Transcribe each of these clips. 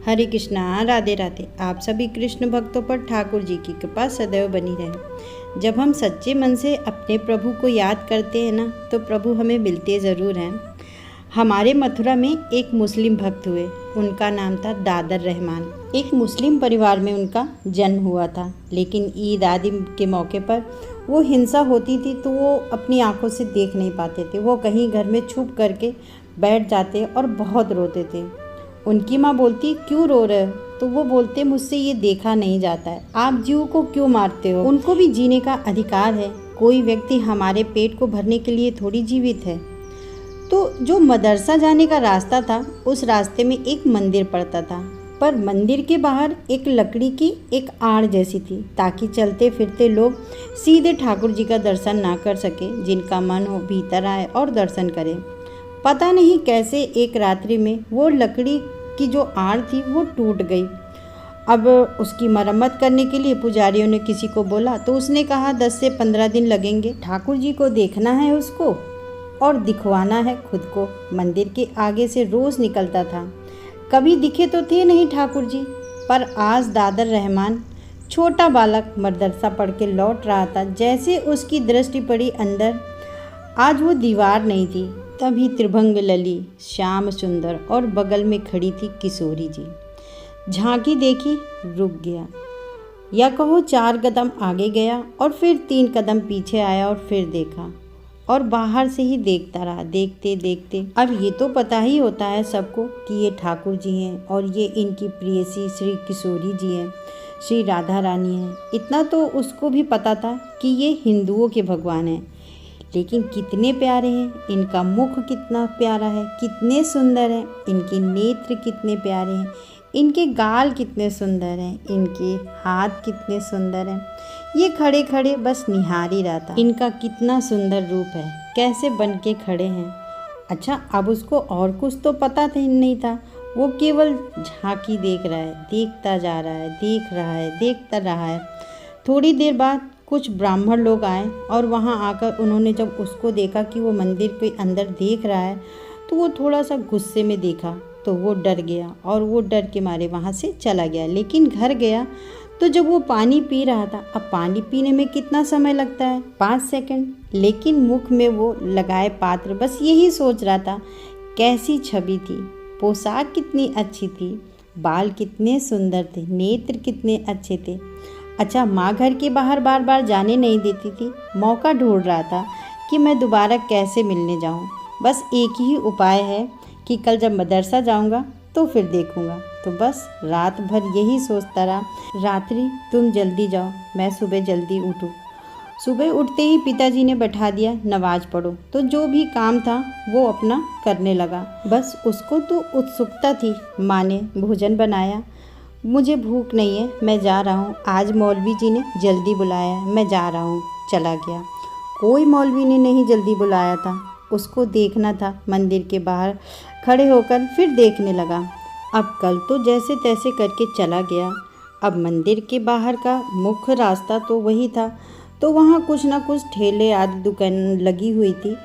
हरे कृष्णा, राधे राधे। आप सभी कृष्ण भक्तों पर ठाकुर जी की कृपा सदैव बनी रहे। जब हम सच्चे मन से अपने प्रभु को याद करते हैं ना, तो प्रभु हमें मिलते ज़रूर हैं। हमारे मथुरा में एक मुस्लिम भक्त हुए। उनका नाम था दादर रहमान। एक मुस्लिम परिवार में उनका जन्म हुआ था, लेकिन ईद आदि के मौके पर वो हिंसा होती थी तो वो अपनी आंखों से देख नहीं पाते थे। वो कहीं घर में छुप करके बैठ जाते और बहुत रोते थे। उनकी माँ बोलती, क्यों रो रहे हो? तो वो बोलते, मुझसे ये देखा नहीं जाता है, आप जीव को क्यों मारते हो? उनको भी जीने का अधिकार है। कोई व्यक्ति हमारे पेट को भरने के लिए थोड़ी जीवित है। तो जो मदरसा जाने का रास्ता था, उस रास्ते में एक मंदिर पड़ता था, पर मंदिर के बाहर एक लकड़ी की एक आड़ जैसी थी, ताकि चलते फिरते लोग सीधे ठाकुर जी का दर्शन ना कर सके। जिनका मन हो भीतर आए और दर्शन करे। पता नहीं कैसे एक रात्रि में वो लकड़ी की जो आड़ थी वो टूट गई। अब उसकी मरम्मत करने के लिए पुजारियों ने किसी को बोला, तो उसने कहा 10 से 15 दिन लगेंगे। ठाकुर जी को देखना है उसको और दिखवाना है खुद को। मंदिर के आगे से रोज़ निकलता था। कभी दिखे तो थे नहीं ठाकुर जी, पर आज दादर रहमान छोटा बालक मदरसा पढ़ के लौट रहा था। जैसे उसकी दृष्टि पड़ी अंदर, आज वो दीवार नहीं थी, तभी त्रिभंग लली, श्याम सुंदर और बगल में खड़ी थी किशोरी जी। झांकी देखी, रुक गया, या कहो 4 कदम आगे गया और फिर 3 कदम पीछे आया और फिर देखा और बाहर से ही देखता रहा। देखते देखते अब ये तो पता ही होता है सबको कि ये ठाकुर जी हैं और ये इनकी प्रियसी श्री किशोरी जी हैं, श्री राधा रानी हैं। इतना तो उसको भी पता था कि ये हिंदुओं के भगवान हैं, लेकिन कितने प्यारे हैं। इनका मुख कितना प्यारा है, कितने सुंदर हैं। इनके नेत्र कितने प्यारे हैं, इनके गाल कितने सुंदर हैं, इनके हाथ कितने सुंदर हैं। ये खड़े खड़े बस निहार ही रहा था। इनका कितना सुंदर रूप है, कैसे बन के खड़े हैं। अच्छा, अब उसको और कुछ तो पता था नहीं था। वो केवल झांकी देख रहा है, देखता जा रहा है, देख रहा है, देखता रहा है। थोड़ी देर बाद कुछ ब्राह्मण लोग आए और वहाँ आकर उन्होंने जब उसको देखा कि वो मंदिर के अंदर देख रहा है, तो वो थोड़ा सा गुस्से में देखा, तो वो डर गया और वो डर के मारे वहाँ से चला गया। लेकिन घर गया तो जब वो पानी पी रहा था, अब पानी पीने में कितना समय लगता है, 5 सेकंड, लेकिन मुख में वो लगाए पात्र बस यही सोच रहा था। कैसी छवि थी, पोशाक कितनी अच्छी थी, बाल कितने सुंदर थे, नेत्र कितने अच्छे थे। अच्छा, माँ घर के बाहर बार बार जाने नहीं देती थी। मौका ढूंढ रहा था कि मैं दोबारा कैसे मिलने जाऊँ। बस एक ही उपाय है कि कल जब मदरसा जाऊँगा तो फिर देखूँगा। तो बस रात भर यही सोचता रहा। रात्रि तुम जल्दी जाओ, मैं सुबह जल्दी उठूँ। सुबह उठते ही पिताजी ने बैठा दिया, नमाज पढ़ो। तो जो भी काम था वो अपना करने लगा। बस उसको तो उत्सुकता थी। माँ ने भोजन बनाया, मुझे भूख नहीं है, मैं जा रहा हूँ, आज मौलवी जी ने जल्दी बुलाया है, मैं जा रहा हूँ। चला गया। कोई मौलवी ने नहीं जल्दी बुलाया था, उसको देखना था। मंदिर के बाहर खड़े होकर फिर देखने लगा। अब कल तो जैसे तैसे करके चला गया। अब मंदिर के बाहर का मुख्य रास्ता तो वही था, तो वहाँ कुछ ना कुछ ठेले आदि दुकान लगी हुई थी।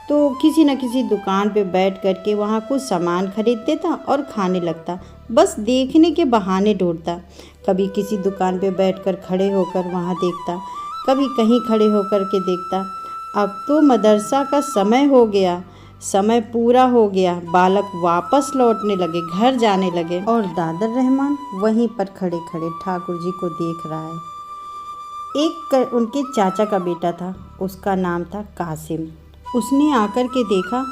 तो किसी न किसी दुकान पे बैठ करके वहाँ कुछ सामान खरीदते था और खाने लगता। बस देखने के बहाने ढूंढता। कभी किसी दुकान पे बैठकर खड़े होकर वहाँ देखता, कभी कहीं खड़े होकर के देखता। अब तो मदरसा का समय हो गया, समय पूरा हो गया। बालक वापस लौटने लगे, घर जाने लगे, और दादर रहमान वहीं पर खड़े खड़े ठाकुर जी को देख रहा है। एक उनके चाचा का बेटा था, उसका नाम था कासिम। उसने आकर के देखा,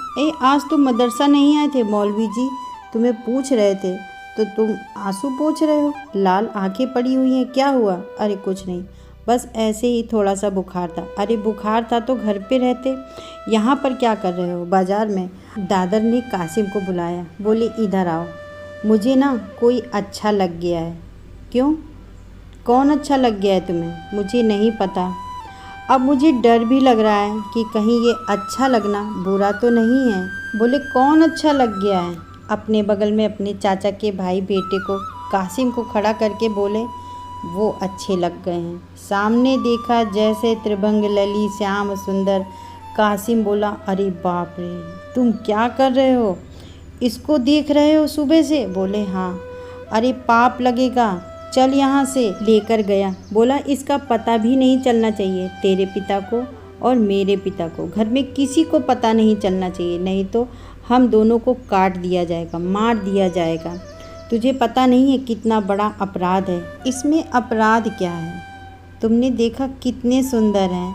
आज तुम मदरसा नहीं आए थे, मौलवी जी तुम्हें पूछ रहे थे, तो तुम आंसू पोंछ रहे हो, लाल आंखें पड़ी हुई हैं, क्या हुआ? अरे कुछ नहीं, बस ऐसे ही थोड़ा सा बुखार था। अरे बुखार था तो घर पे रहते, यहाँ पर क्या कर रहे हो, बाजार में? दादर ने कासिम को बुलाया, बोले इधर आओ, मुझे ना कोई अच्छा लग गया है। क्यों, कौन अच्छा लग गया है तुम्हें? मुझे नहीं पता। अब मुझे डर भी लग रहा है कि कहीं ये अच्छा लगना बुरा तो नहीं है। बोले कौन अच्छा लग गया है? अपने बगल में अपने चाचा के भाई बेटे को, कासिम को खड़ा करके बोले, वो अच्छे लग गए हैं। सामने देखा जैसे त्रिभंग लली, श्याम सुंदर। कासिम बोला, अरे बाप रे, तुम क्या कर रहे हो? इसको देख रहे हो सुबह से? बोले हाँ। अरे पाप लगेगा, चल यहाँ से। लेकर गया। बोला इसका पता भी नहीं चलना चाहिए, तेरे पिता को और मेरे पिता को, घर में किसी को पता नहीं चलना चाहिए, नहीं तो हम दोनों को काट दिया जाएगा, मार दिया जाएगा। तुझे पता नहीं है कितना बड़ा अपराध है। इसमें अपराध क्या है? तुमने देखा कितने सुंदर हैं,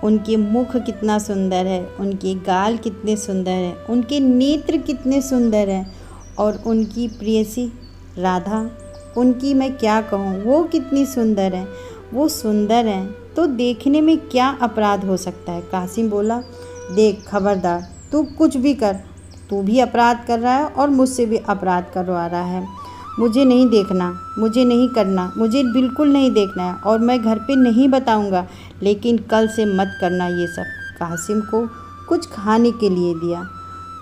उनके मुख कितना सुंदर है, उनके गाल कितने सुंदर हैं, उनके नेत्र कितने सुंदर हैं, और उनकी प्रेयसी राधा, उनकी मैं क्या कहूँ, वो कितनी सुंदर है। वो सुंदर हैं तो देखने में क्या अपराध हो सकता है? कासिम बोला, देख खबरदार, तू कुछ भी कर, तू भी अपराध कर रहा है और मुझसे भी अपराध करवा रहा है। मुझे नहीं देखना, मुझे नहीं करना, मुझे बिल्कुल नहीं देखना है, और मैं घर पे नहीं बताऊंगा, लेकिन कल से मत करना ये सब। कासिम को कुछ खाने के लिए दिया।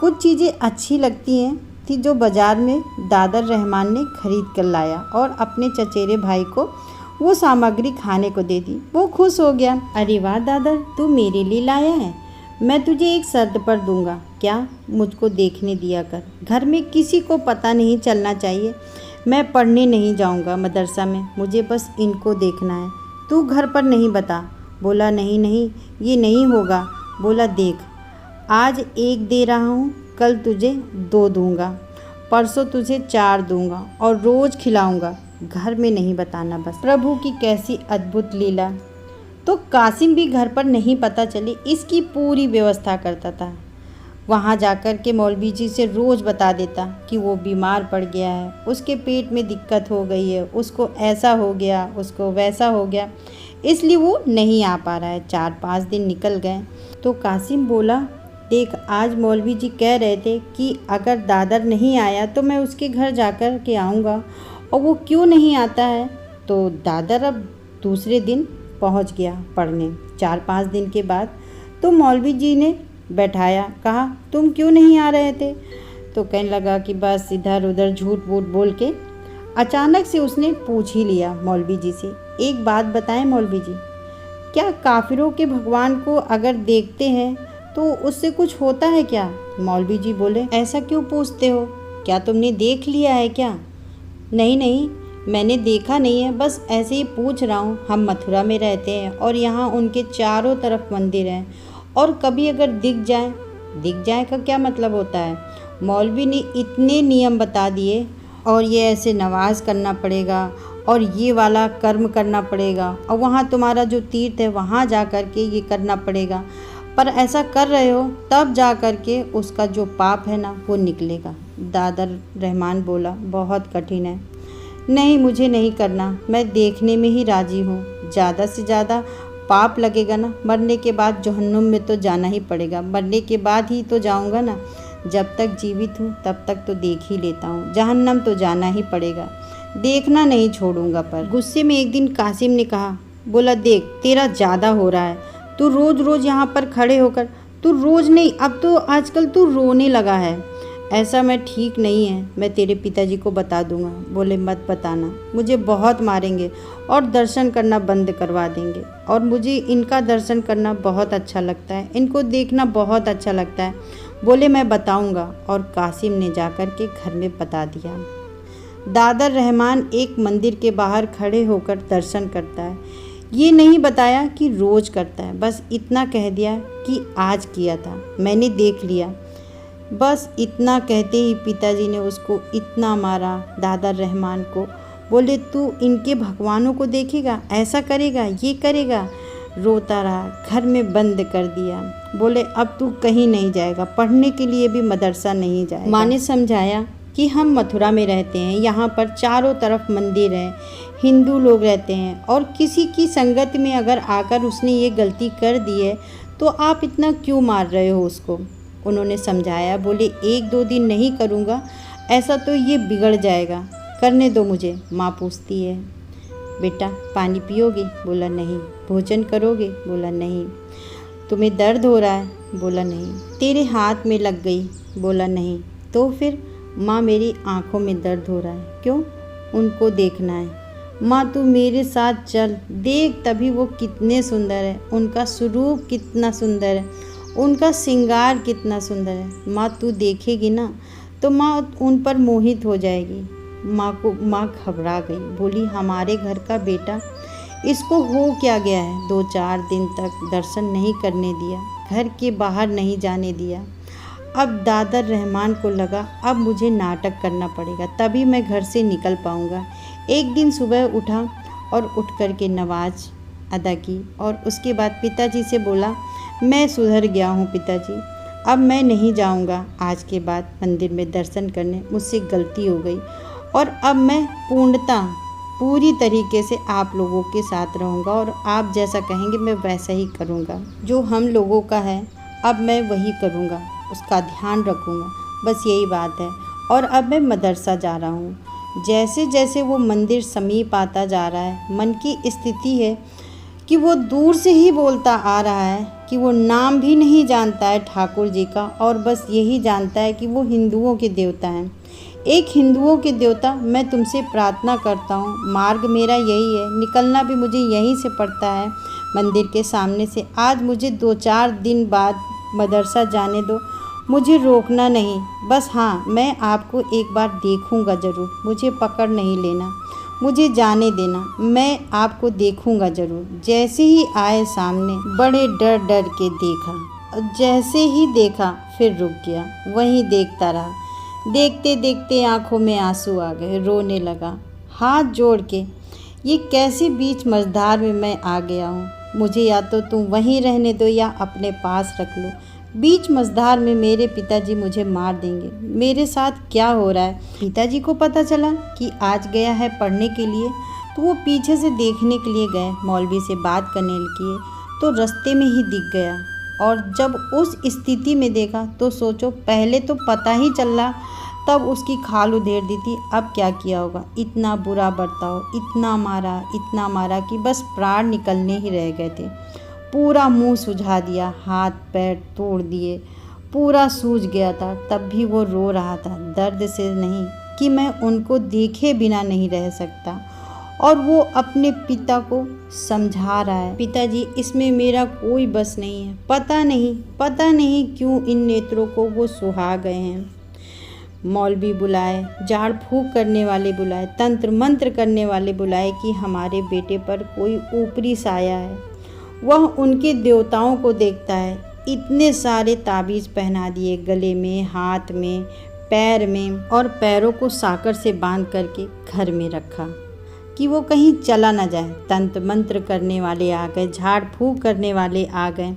कुछ चीज़ें अच्छी लगती हैं थी जो बाज़ार में दादर रहमान ने खरीद कर लाया और अपने चचेरे भाई को वो सामग्री खाने को दे दी। वो खुश हो गया। अरे वाह दादर, तू मेरे लिए लाया है, मैं तुझे एक शर्त पर दूंगा। क्या? मुझको देखने दिया कर, घर में किसी को पता नहीं चलना चाहिए। मैं पढ़ने नहीं जाऊंगा मदरसा में, मुझे बस इनको देखना है, तू घर पर नहीं बता। बोला नहीं नहीं, ये नहीं होगा। बोला देख, आज 1 दे रहा हूँ, कल तुझे 2 दूंगा, परसों तुझे 4 दूंगा, और रोज़ खिलाऊंगा, घर में नहीं बताना बस। प्रभु की कैसी अद्भुत लीला। तो कासिम भी घर पर नहीं पता चले इसकी पूरी व्यवस्था करता था। वहाँ जाकर के मौलवी जी से रोज़ बता देता कि वो बीमार पड़ गया है, उसके पेट में दिक्कत हो गई है, उसको ऐसा हो गया, उसको वैसा हो गया, इसलिए वो नहीं आ पा रहा है। 4-5 दिन निकल गए तो कासिम बोला, देख आज मौलवी जी कह रहे थे कि अगर दादर नहीं आया तो मैं उसके घर जाकर के आऊँगा, और वो क्यों नहीं आता है? तो दादर अब दूसरे दिन पहुंच गया पढ़ने। 4-5 दिन के बाद तो मौलवी जी ने बैठाया, कहा तुम क्यों नहीं आ रहे थे? तो कहने लगा कि बस इधर उधर झूठ मूठ बोल के। अचानक से उसने पूछ ही लिया मौलवी जी से, एक बात बताएं मौलवी जी, क्या काफिरों के भगवान को अगर देखते हैं तो उससे कुछ होता है क्या? मौलवी जी बोले, ऐसा क्यों पूछते हो, क्या तुमने देख लिया है क्या? नहीं नहीं, मैंने देखा नहीं है, बस ऐसे ही पूछ रहा हूँ। हम मथुरा में रहते हैं और यहाँ उनके चारों तरफ मंदिर हैं, और कभी अगर दिख जाए का क्या मतलब होता है? मौलवी ने इतने नियम बता दिए, और ये ऐसे नमाज करना पड़ेगा, और ये वाला कर्म करना पड़ेगा, और वहाँ तुम्हारा जो तीर्थ है वहाँ जा कर के ये करना पड़ेगा, पर ऐसा कर रहे हो तब जा कर के उसका जो पाप है ना वो निकलेगा। दादर रहमान बोला, बहुत कठिन है। नहीं, मुझे नहीं करना, मैं देखने में ही राज़ी हूँ। ज़्यादा से ज़्यादा पाप लगेगा ना, मरने के बाद जहन्नुम में तो जाना ही पड़ेगा, मरने के बाद ही तो जाऊँगा ना। जब तक जीवित हूँ तब तक तो देख ही लेता हूँ, जहन्नम तो जाना ही पड़ेगा, देखना नहीं छोड़ूंगा। पर गुस्से में एक दिन कासिम ने कहा, बोला देख तेरा ज़्यादा हो रहा है, तू रोज़ रोज़ यहाँ पर खड़े होकर, तू रोज़ नहीं, अब तो आजकल तू रोने लगा है। ऐसा मैं ठीक नहीं है, मैं तेरे पिताजी को बता दूंगा। बोले मत बताना, मुझे बहुत मारेंगे और दर्शन करना बंद करवा देंगे, और मुझे इनका दर्शन करना बहुत अच्छा लगता है, इनको देखना बहुत अच्छा लगता है। बोले मैं बताऊंगा, और कासिम ने जाकर के घर में बता दिया। दादर रहमान एक मंदिर के बाहर खड़े होकर दर्शन करता है, ये नहीं बताया कि रोज़ करता है, बस इतना कह दिया कि आज किया था, मैंने देख लिया। बस इतना कहते ही पिताजी ने उसको इतना मारा, दादर रहमान को। बोले तू इनके भगवानों को देखेगा, ऐसा करेगा, ये करेगा। रोता रहा, घर में बंद कर दिया। बोले अब तू कहीं नहीं जाएगा, पढ़ने के लिए भी मदरसा नहीं जाएगा। माँ ने समझाया कि हम मथुरा में रहते हैं, यहाँ पर चारों तरफ मंदिर हैं, हिंदू लोग रहते हैं, और किसी की संगत में अगर आकर उसने ये गलती कर दी है तो आप इतना क्यों मार रहे हो उसको? उन्होंने समझाया। बोले 1-2 दिन नहीं करूँगा, ऐसा तो ये बिगड़ जाएगा, करने दो मुझे। माँ पूछती है, बेटा पानी पियोगे? बोला नहीं। भोजन करोगे? बोला नहीं। तुम्हें दर्द हो रहा है? बोला नहीं। तेरे हाथ में लग गई? बोला नहीं। तो फिर? माँ मेरी आँखों में दर्द हो रहा है। क्यों? उनको देखना है। माँ तू मेरे साथ चल, देख तभी वो कितने सुंदर है, उनका स्वरूप कितना सुंदर है, उनका श्रृंगार कितना सुंदर है। माँ तू देखेगी ना तो माँ उन पर मोहित हो जाएगी। माँ घबरा गई, बोली हमारे घर का बेटा, इसको हो क्या गया है? 2-4 दिन तक दर्शन नहीं करने दिया, घर के बाहर नहीं जाने दिया। अब दादर रहमान को लगा अब मुझे नाटक करना पड़ेगा, तभी मैं घर से निकल पाऊँगा। एक दिन सुबह उठा और उठ कर के नमाज अदा की और उसके बाद पिताजी से बोला, मैं सुधर गया हूँ पिताजी, अब मैं नहीं जाऊँगा आज के बाद मंदिर में दर्शन करने, मुझसे गलती हो गई और अब मैं पूरी तरीके से आप लोगों के साथ रहूँगा और आप जैसा कहेंगे मैं वैसा ही करूँगा। जो हम लोगों का है अब मैं वही करूँगा, उसका ध्यान रखूँगा, बस यही बात है। और अब मैं मदरसा जा रहा हूँ। जैसे जैसे वो मंदिर समीप आता जा रहा है, मन की स्थिति है कि वो दूर से ही बोलता आ रहा है कि वो नाम भी नहीं जानता है ठाकुर जी का, और बस यही जानता है कि वो हिंदुओं के देवता हैं। एक हिंदुओं के देवता, मैं तुमसे प्रार्थना करता हूँ, मार्ग मेरा यही है, निकलना भी मुझे यहीं से पड़ता है मंदिर के सामने से। आज मुझे 2-4 दिन बाद मदरसा जाने दो, मुझे रोकना नहीं, बस हाँ मैं आपको एक बार देखूँगा ज़रूर, मुझे पकड़ नहीं लेना, मुझे जाने देना, मैं आपको देखूँगा ज़रूर। जैसे ही आए सामने बड़े डर डर के देखा, जैसे ही देखा फिर रुक गया, वहीं देखता रहा। देखते देखते आंखों में आंसू आ गए, रोने लगा हाथ जोड़ के, ये कैसे बीच मझधार में मैं आ गया हूँ, मुझे या तो तुम वहीं रहने दो या अपने पास रख लो। बीच मझधार में मेरे पिताजी मुझे मार देंगे, मेरे साथ क्या हो रहा है? पिताजी को पता चला कि आज गया है पढ़ने के लिए, तो वो पीछे से देखने के लिए गए, मौलवी से बात करने किए तो रास्ते में ही दिख गया। और जब उस स्थिति में देखा तो सोचो, पहले तो पता ही चला तब उसकी खाल उधेड़ दी थी, अब क्या किया होगा? इतना बुरा बर्ताव, इतना मारा कि बस प्राण निकलने ही रह गए थे। पूरा मुंह सुझा दिया, हाथ पैर तोड़ दिए, पूरा सूज गया था। तब भी वो रो रहा था, दर्द से नहीं कि मैं उनको देखे बिना नहीं रह सकता। और वो अपने पिता को समझा रहा है, पिताजी इसमें मेरा कोई बस नहीं है, पता नहीं क्यों इन नेत्रों को वो सुहा गए हैं। मौलवी बुलाए, झाड़ फूंक करने वाले बुलाए, तंत्र मंत्र करने वाले बुलाए कि हमारे बेटे पर कोई ऊपरी साया है, वह उनके देवताओं को देखता है। इतने सारे ताबीज़ पहना दिए गले में, हाथ में, पैर में, और पैरों को साकर से बांध करके घर में रखा कि वो कहीं चला ना जाए। तंत्र मंत्र करने वाले आ गए, झाड़ फूंक करने वाले आ गए।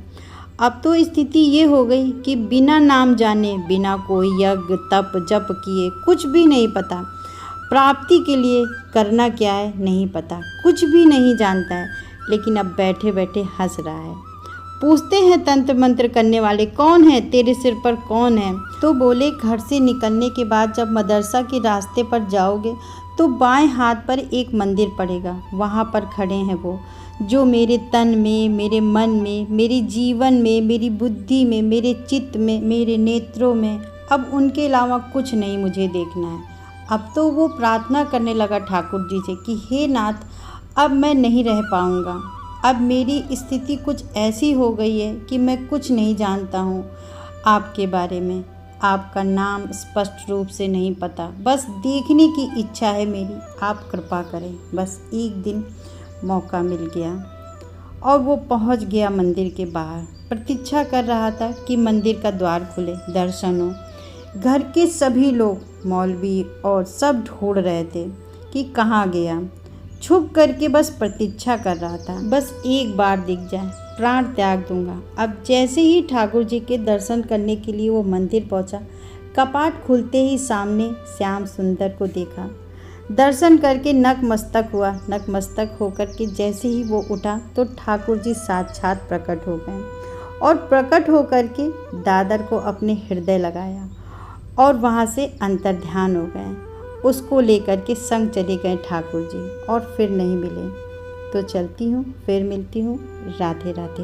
अब तो स्थिति ये हो गई कि बिना नाम जाने, बिना कोई यज्ञ तप जप किए, कुछ भी नहीं पता, प्राप्ति के लिए करना क्या है नहीं पता, कुछ भी नहीं जानता है, लेकिन अब बैठे बैठे हंस रहा है। पूछते हैं तंत्र मंत्र करने वाले, कौन है तेरे सिर पर, कौन है? तो बोले, घर से निकलने के बाद जब मदरसा के रास्ते पर जाओगे तो बाएं हाथ पर एक मंदिर पड़ेगा, वहाँ पर खड़े हैं वो, जो मेरे तन में, मेरे मन में, मेरे जीवन में, मेरी बुद्धि में, मेरे चित्त में, मेरे नेत्रों में, अब उनके अलावा कुछ नहीं मुझे देखना है। अब तो वो प्रार्थना करने लगा ठाकुर जी से कि हे नाथ, अब मैं नहीं रह पाऊँगा, अब मेरी स्थिति कुछ ऐसी हो गई है कि मैं कुछ नहीं जानता हूँ आपके बारे में, आपका नाम स्पष्ट रूप से नहीं पता, बस देखने की इच्छा है मेरी, आप कृपा करें। बस एक दिन मौका मिल गया और वो पहुंच गया मंदिर के बाहर। प्रतीक्षा कर रहा था कि मंदिर का द्वार खुले, दर्शन हो। घर के सभी लोग, मौलवी और सब ढूंढ रहे थे कि कहाँ गया। छुप करके बस प्रतीक्षा कर रहा था, बस एक बार दिख जाए, प्राण त्याग दूंगा। अब जैसे ही ठाकुर जी के दर्शन करने के लिए वो मंदिर पहुंचा, कपाट खुलते ही सामने श्याम सुंदर को देखा। दर्शन करके नतमस्तक हुआ। नतमस्तक होकर के जैसे ही वो उठा तो ठाकुर जी साक्षात प्रकट हो गए और प्रकट होकर के दादर को अपने हृदय लगाया और वहाँ से अंतर्ध्यान हो गए। उसको लेकर के संग चले गए ठाकुर जी और फिर नहीं मिले। तो चलती हूँ, फिर मिलती हूँ। राधे राधे।